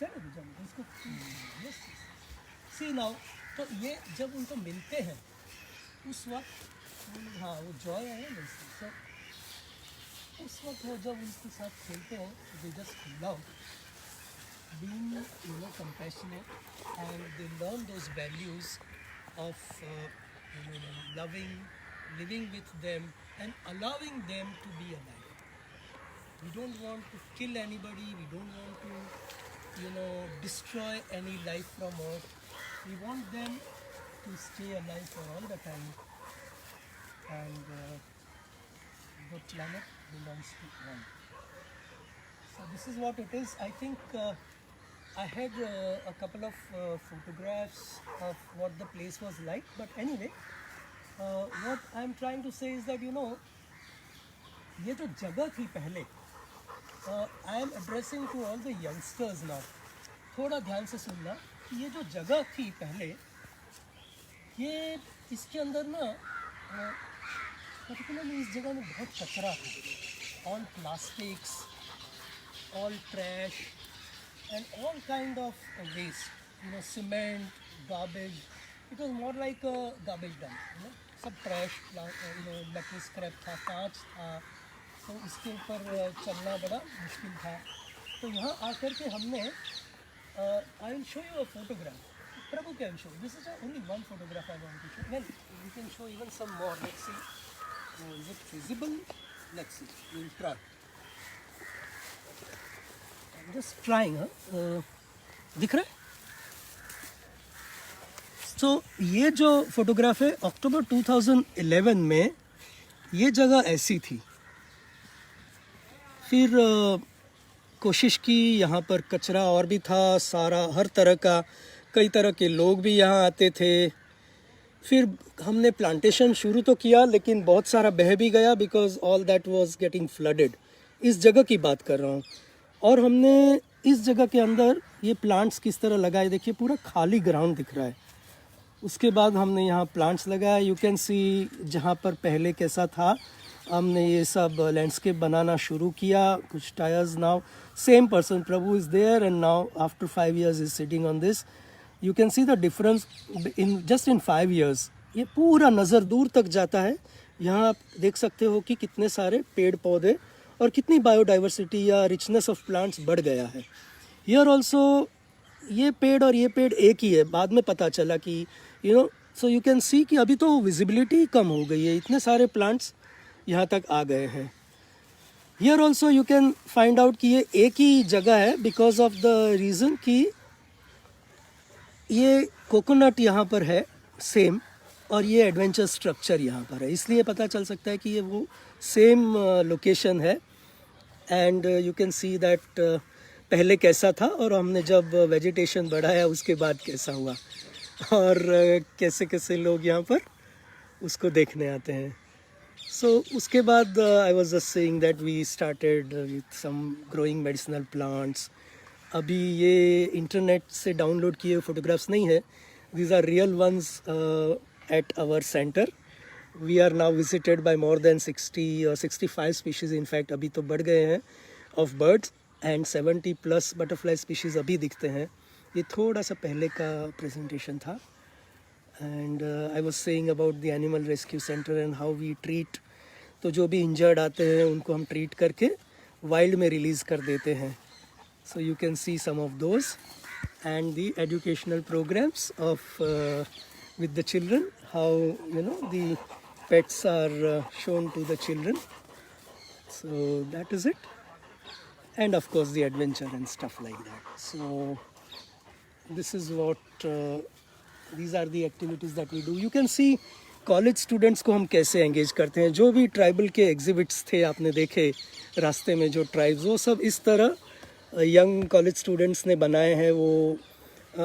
जाने इसको सी नाउ. तो ये जब उनको मिलते हैं उस वक्त हाँ वो जॉय है ना. सो उस वक्त वो जब उनके साथ खेलते हैं they just love being you know compassionate, and they learn those values of you know, loving, living with them and allowing them to be alive. We don't want to kill anybody, we don't want to you know destroy any life from earth. We want them to stay alive for all the time, and the planet belongs to all. So this is what it is. I think I had a couple of photographs of what the place was like, but anyway, what I'm trying to say is that you know, ये जो जगह थी पहले, I am addressing to all the youngsters now. थोड़ा ध्यान से सुनना कि ये जो जगह थी पहले, ये इसके अंदर ना पर्टिकुलरली इस जगह में बहुत कचरा था. All plastics, all trash and all kind of waste, cement, garbage. It was more like a garbage dump, सब trash, metal scrap था, कांच था, तो इसके ऊपर चलना बड़ा मुश्किल था. तो यहाँ आकर के हमने I will show you a photograph. Prabhu can show. This is only one photograph I want to show. Well, we can show even some more. Let's see. Is it visible? Let's see. We will try. I'm just trying. दिख रहा है? So ये जो photograph है अक्टूबर 2011 में ये जगह ऐसी थी. फिर कोशिश की, यहाँ पर कचरा और भी था सारा, हर तरह का, कई तरह के लोग भी यहाँ आते थे. फिर हमने प्लांटेशन शुरू तो किया लेकिन बहुत सारा बह भी गया because all that was getting flooded. इस जगह की बात कर रहा हूँ. और हमने इस जगह के अंदर ये प्लांट्स किस तरह लगाए, देखिए पूरा खाली ग्राउंड दिख रहा है. उसके बाद हमने यहाँ प्लांट्स लगाया. यू कैन सी जहाँ पर पहले कैसा था, हमने ये सब लैंडस्केप बनाना शुरू किया. कुछ tyres, now same person Prabhu is there and now after 5 years is sitting on this. You can see the difference in just in 5 years. ये पूरा नज़र दूर तक जाता है. यहाँ आप देख सकते हो कि कितने सारे पेड़ पौधे और कितनी बायोडाइवर्सिटी या रिचनेस ऑफ प्लांट्स बढ़ गया है. हियर ऑल्सो ये पेड़ और ये पेड़ एक ही है. बाद में पता चला कि सो यू कैन सी कि अभी तो विजिबिलिटी कम हो गई है, इतने सारे प्लांट्स यहाँ तक आ गए हैं. Here also you can find out कि ये एक ही जगह है बिकॉज ऑफ द रीज़न कि ये कोकोनट यहाँ पर है सेम, और ये एडवेंचर स्ट्रक्चर यहाँ पर है. इसलिए पता चल सकता है कि ये वो सेम लोकेशन है. And you can see that पहले कैसा था और हमने जब वेजिटेशन बढ़ाया उसके बाद कैसा हुआ, और कैसे कैसे लोग यहाँ पर उसको देखने आते हैं. सो उसके बाद I was just saying that we started with some growing medicinal plants. अभी ये इंटरनेट से डाउनलोड किए फोटोग्राफ्स नहीं है. These are real ones at our centre. We are now visited by more than 60 or 65 species. In fact अभी तो बढ़ गए हैं of birds, and 70+ butterfly species अभी दिखते हैं. ये थोड़ा सा पहले का प्रेजेंटेशन था. And I was saying about the animal rescue centre and how we treat. तो जो भी इंजर्ड आते हैं उनको हम ट्रीट करके वाइल्ड में रिलीज़ कर देते हैं. So you can see some of those and the educational programs of with the children, how the pets are shown to the children. So that is it, and of course the adventure and stuff like that. So this is what these are the activities that we do. You can see college students को हम कैसे engage करते हैं. जो भी tribal के exhibits थे आपने देखे रास्ते में, जो ट्राइब्स, वो सब इस तरह यंग कॉलेज स्टूडेंट्स ने बनाए हैं. वो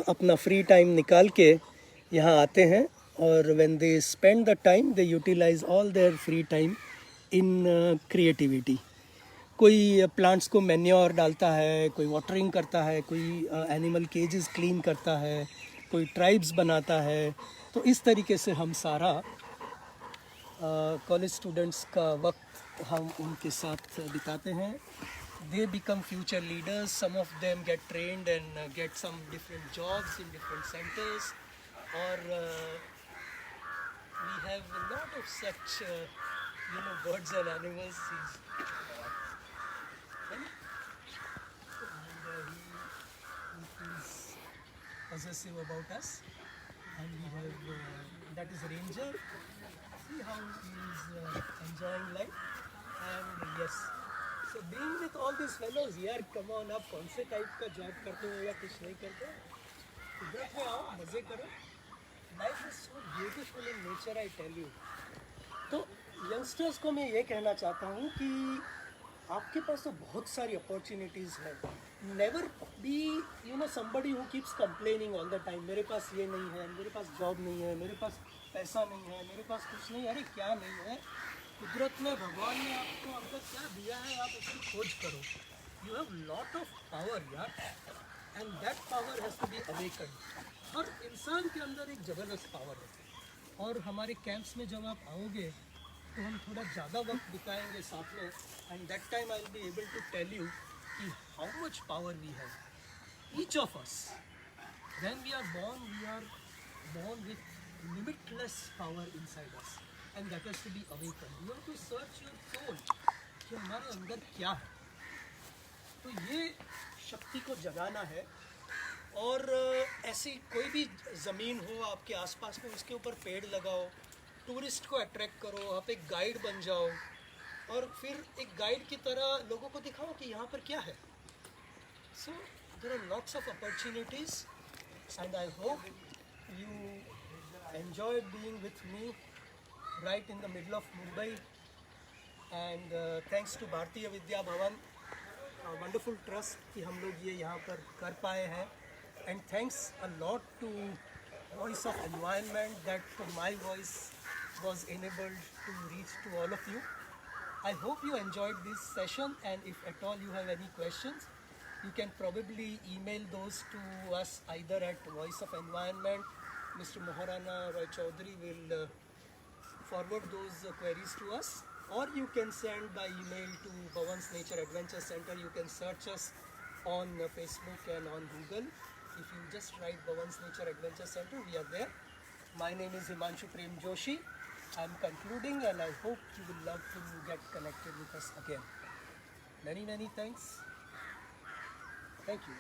अपना फ्री टाइम निकाल के यहाँ आते हैं, और when they spend the time they utilise all their free time in creativity. कोई प्लांट्स को मैन्योर डालता है, कोई वाटरिंग करता है, कोई एनिमल केजेस क्लीन करता है, कोई ट्राइब्स बनाता है. तो इस तरीके से हम सारा कॉलेज स्टूडेंट्स का वक्त हम उनके साथ बिताते हैं. They become future leaders. Some of them get trained and get some different jobs in different centers. Or we have a lot of such, birds and animals. And he feels possessive about us. And we have, that is Ranger. See how he is enjoying life. And yes. So being with all these fellows, यार come on, आप कौन से type का job करते हो या कुछ नहीं करते हो, कुदरत में आओ, मज़े करो. Life is so beautiful in nature, I tell you. तो यंगस्टर्स को मैं ये कहना चाहता हूँ कि आपके पास तो बहुत सारी अपॉर्चुनिटीज़ हैं. Never be somebody who keeps complaining all the time. मेरे पास ये नहीं है, मेरे पास जॉब नहीं है, मेरे पास पैसा नहीं है, मेरे पास कुछ नहीं. अरे क्या नहीं है, कुदरत में भगवान ने आपको अंदर क्या दिया है, आप उसकी खोज करो. You have lot of power यार, and that power has to be awakened. हर इंसान के अंदर एक ज़बरदस्त पावर है. और हमारे कैंप्स में जब आप आओगे तो हम थोड़ा ज़्यादा वक्त बिताएंगे साथ में, and that time I will be able to tell you कि how much power we have. Each of us, when we are born with limitless power inside us, and that has to be awakened. You have to search your soul कि हमारे अंदर क्या है. तो ये शक्ति को जगाना है. और ऐसी कोई भी ज़मीन हो आपके आसपास में, उसके ऊपर पेड़ लगाओ, टूरिस्ट को अट्रैक्ट करो, आप एक गाइड बन जाओ और फिर एक गाइड की तरह लोगों को दिखाओ कि यहाँ पर क्या है. So there are lots of opportunities and I hope you enjoyed being with me right in the middle of Mumbai, and thanks to Bharatiya Vidya Bhavan, wonderful trust कि हम लोग ये यहाँ पर कर पाए हैं, and thanks a lot to Voice of Environment that my voice was enabled to reach to all of you. I hope you enjoyed this session, and if at all you have any questions, you can probably email those to us either at Voice of Environment. Mr. Moharana Roy Chaudhary will forward those queries to us, or you can send by email to Bhavan's Nature Adventure Center. You can search us on Facebook and on Google. If you just write Bhavan's Nature Adventure Center, we are there. My name is Himanshu Prem Joshi. I am concluding, and I hope you will love to get connected with us again. Many thanks. Thank you.